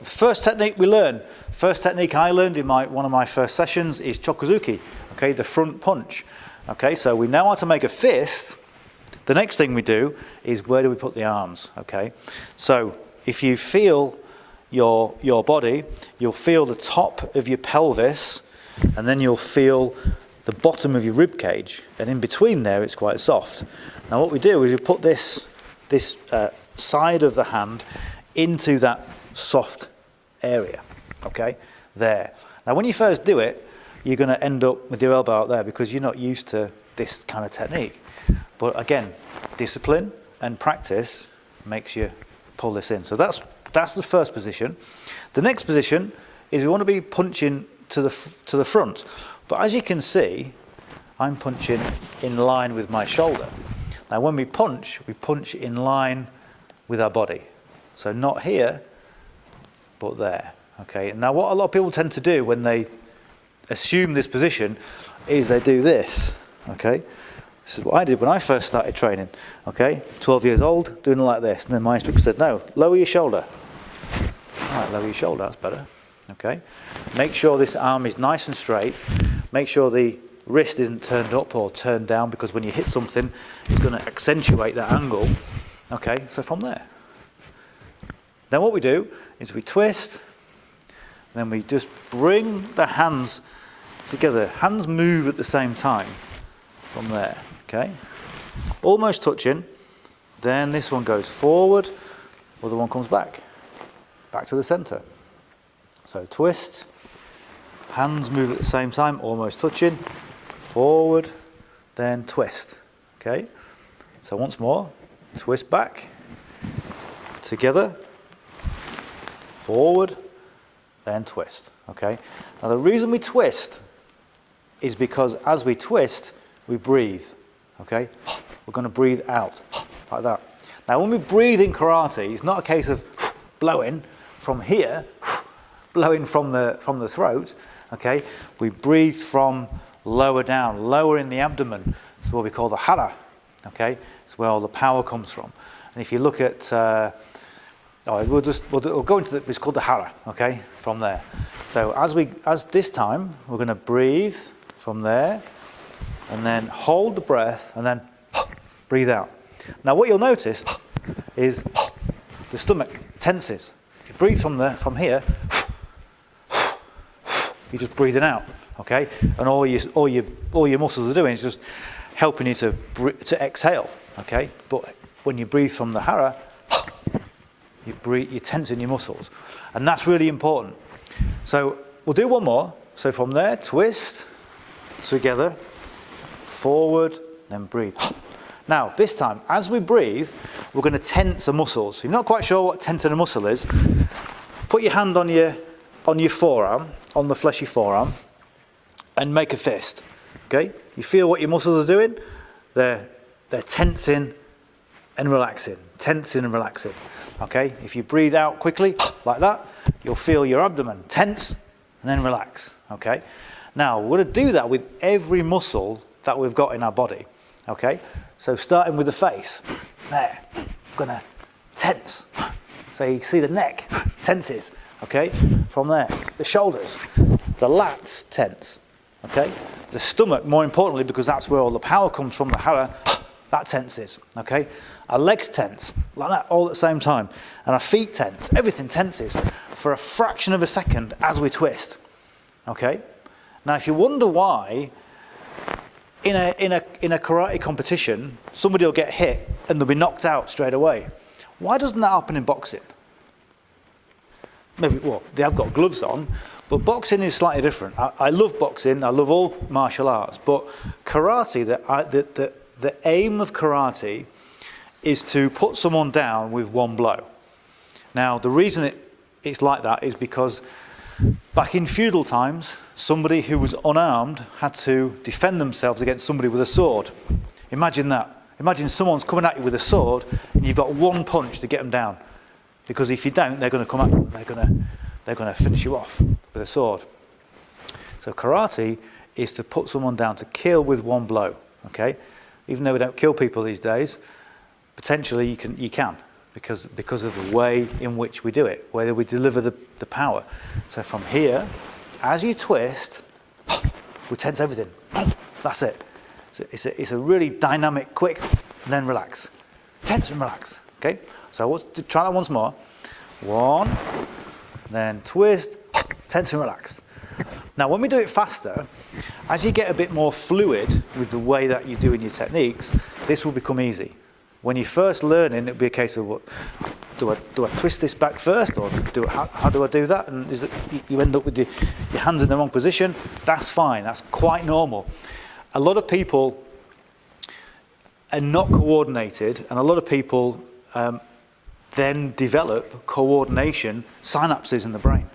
the first technique we learn, first technique I learned in one of my first sessions is Chokuzuki, okay, the front punch. Okay, so we know how to make a fist. The next thing we do is where do we put the arms, okay? So if you feel your body, you'll feel the top of your pelvis, and then you'll feel the bottom of your rib cage, and in between there it's quite soft. Now what we do is we put this side of the hand into that soft area, okay, there. Now when you first do it, you're going to end up with your elbow out there because you're not used to this kind of technique. But again, discipline and practice makes you pull this in. So that's the first position. The next position is we want to be punching to the front. But as you can see, I'm punching in line with my shoulder. Now when we punch in line with our body. So not here, but there. Okay. Now what a lot of people tend to do when they assume this position is they do this. Okay. This is what I did when I first started training. Okay. 12 years old, doing it like this. And then my instructor said, no, lower your shoulder. All right, lower your shoulder, that's better. Okay. Make sure this arm is nice and straight. Make sure the wrist isn't turned up or turned down, because when you hit something, it's going to accentuate that angle. Okay, so from there. Then what we do is we twist, then we just bring the hands together. Hands move at the same time from there, okay? Almost touching. Then this one goes forward, other one comes back to the center. So twist, hands move at the same time, almost touching, forward, then twist, okay? So once more, twist back, together, forward, then twist, okay? Now the reason we twist is because as we twist, we breathe, okay? We're going to breathe out, like that. Now when we breathe in karate, it's not a case of blowing from here, blowing from the throat, okay? We breathe from lower down, lower in the abdomen. It's what we call the hara, okay? It's where all the power comes from. And if you look at, we'll go into it's called the hara, okay? From there. So as this time, we're going to breathe from there, and then hold the breath, and then breathe out. Now what you'll notice is the stomach tenses. If you breathe from here, you're just breathing out, okay? And all your muscles are doing is just helping you to exhale, okay? But when you breathe from the hara, you're tensing your muscles, and that's really important. So we'll do one more. So from there, twist, together, forward, then breathe. Now this time, as we breathe, we're going to tense the muscles. If you're not quite sure what tensing a muscle is, put your hand on your forearm, on the fleshy forearm, and make a fist. Okay? You feel what your muscles are doing? They're tensing and relaxing. Tensing and relaxing. Okay? If you breathe out quickly, like that, you'll feel your abdomen tense and then relax. Okay? Now, we're going to do that with every muscle that we've got in our body. Okay? So starting with the face. There. We're going to tense. So you see the neck tenses. Okay? From there. The shoulders. The lats tense. Okay? The stomach, more importantly, because that's where all the power comes from, the hara, that tenses. Okay? Our legs tense, like that, all at the same time. And our feet tense. Everything tenses for a fraction of a second as we twist. Okay? Now, if you wonder why, in a karate competition, somebody will get hit and they'll be knocked out straight away. Why doesn't that happen in boxing? Maybe, well, they have got gloves on, but boxing is slightly different. I love boxing, I love all martial arts, but karate, the aim of karate is to put someone down with one blow. Now, the reason it's like that is because back in feudal times, somebody who was unarmed had to defend themselves against somebody with a sword. Imagine that. Imagine someone's coming at you with a sword and you've got one punch to get them down. Because if you don't, they're going to come at you and they're going to finish you off with a sword. So karate is to put someone down, to kill with one blow. Okay? Even though we don't kill people these days, potentially you can. because of the way in which we do it, whether we deliver the power. So from here, as you twist, we tense everything. That's it. So it's a really dynamic, quick, and then relax. Tense and relax. Okay? So let's try that once more. 1, then twist, tense and relaxed. Now when we do it faster, as you get a bit more fluid with the way that you're doing your techniques, this will become easy. When you're first learning, it'll be a case of, what, do I twist this back first, or how do I do that? And you end up with your hands in the wrong position. That's fine. That's quite normal. A lot of people are not coordinated, and a lot of people then develop coordination synapses in the brain.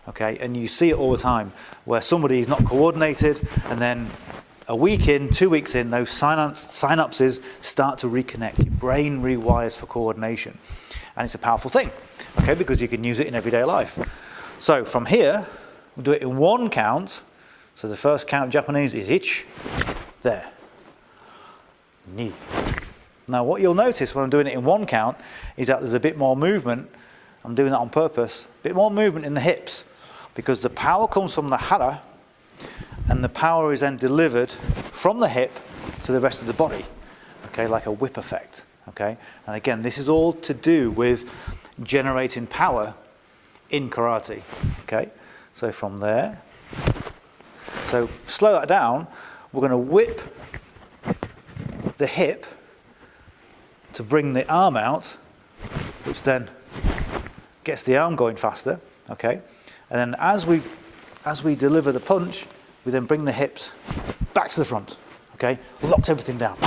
Okay, and you see it all the time, where somebody is not coordinated, and then a week in, 2 weeks in, those synapses start to reconnect. Your brain rewires for coordination, and it's a powerful thing, okay, because you can use it in everyday life. So from here, we'll do it in 1 count. So the first count in Japanese is ich, there, ni. Now what you'll notice when I'm doing it in 1 count is that there's a bit more movement. I'm doing that on purpose. A bit more movement in the hips, because the power comes from the hara, and the power is then delivered from the hip to the rest of the body, okay, like a whip effect, okay? And again, this is all to do with generating power in karate, okay? So from there, so slow that down, we're going to whip the hip to bring the arm out, which then gets the arm going faster, okay? And then as we deliver the punch, we then bring the hips back to the front, okay? Locks everything down,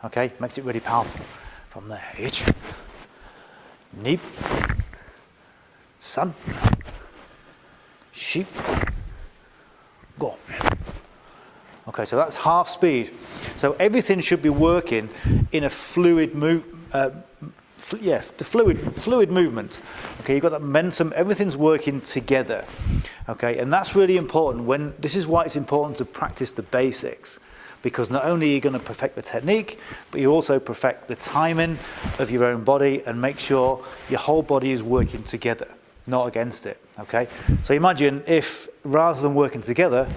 okay? Makes it really powerful. From there, ich, ni, san, shi, go. Okay, so that's half speed. So everything should be working in a fluid fluid movement. Okay, you've got that momentum, everything's working together. Okay, and that's really important. This is why it's important to practice the basics, because not only are you going to perfect the technique, but you also perfect the timing of your own body and make sure your whole body is working together, not against it. Okay, so imagine if rather than working together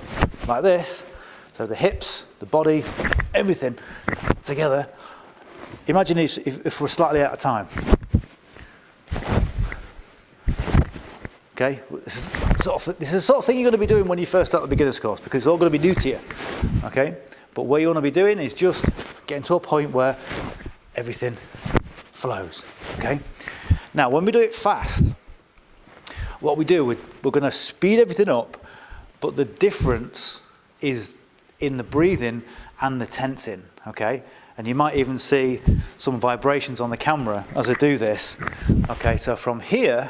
like this, so the hips, the body, everything together, imagine if we're slightly out of time. Okay, this is the sort of thing you're going to be doing when you first start the beginner's course, because it's all going to be new to you. Okay, but what you want to be doing is just getting to a point where everything flows. Okay, now when we do it fast, what we do, we're going to speed everything up, but the difference is in the breathing and the tensing. Okay. And you might even see some vibrations on the camera as I do this. Okay, so from here,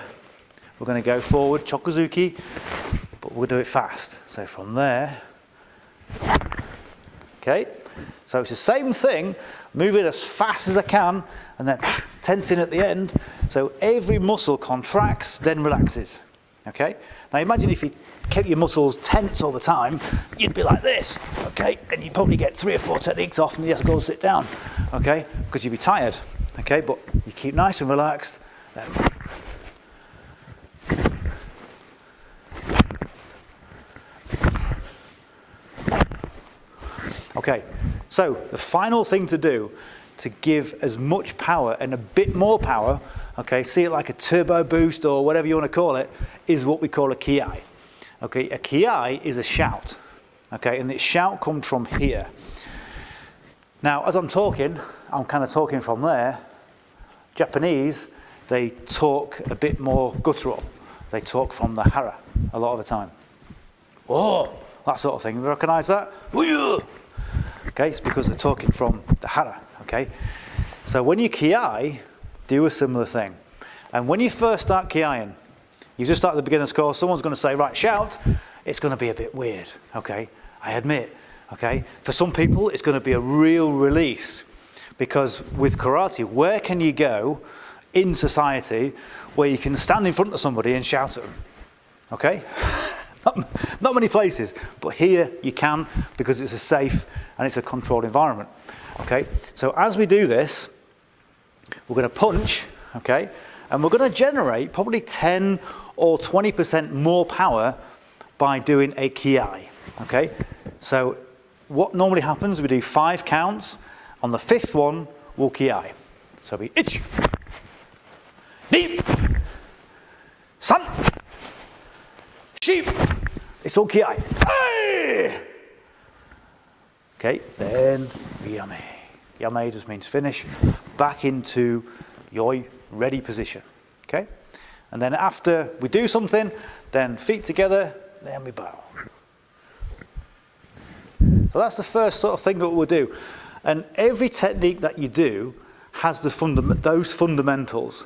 we're going to go forward, Choku-zuki, but we'll do it fast. So from there, okay, so it's the same thing, moving as fast as I can, and then tensing at the end. So every muscle contracts, then relaxes. Okay, now imagine if you kept your muscles tense all the time, you'd be like this, okay? And you'd probably get 3 or 4 techniques off and you have to go and sit down, okay? Because you'd be tired, okay? But you keep nice and relaxed. Okay, so the final thing to do to give as much power and a bit more power, okay, see it like a turbo boost or whatever you want to call it, is what we call a kiai. Okay, a kiai is a shout, okay, and the shout comes from here. Now, as I'm talking, I'm kind of talking from there. Japanese, they talk a bit more guttural. They talk from the hara a lot of the time. Oh, that sort of thing. You recognize that? Okay, it's because they're talking from the hara, okay? So when you kiai, do a similar thing. And when you first start kiaiing, you just start the beginner's course, someone's going to say, right, shout. It's going to be a bit weird, okay? I admit, okay? For some people, it's going to be a real release, because with karate, where can you go in society where you can stand in front of somebody and shout at them, okay? Not many places, but here you can, because it's a safe and it's a controlled environment, okay? So as we do this, we're going to punch, okay? And we're going to generate probably 10 or 20% more power by doing a kiai, okay? So what normally happens, we do 5 counts. On the 5th one, we'll kiai. So we ich, ni, san, shi. It's all kiai. Hey! Okay, then yame. Yame just means finish. Back into yoi, ready position. Okay? And then after we do something, then feet together, then we bow. So that's the first sort of thing that we'll do. And every technique that you do has those fundamentals.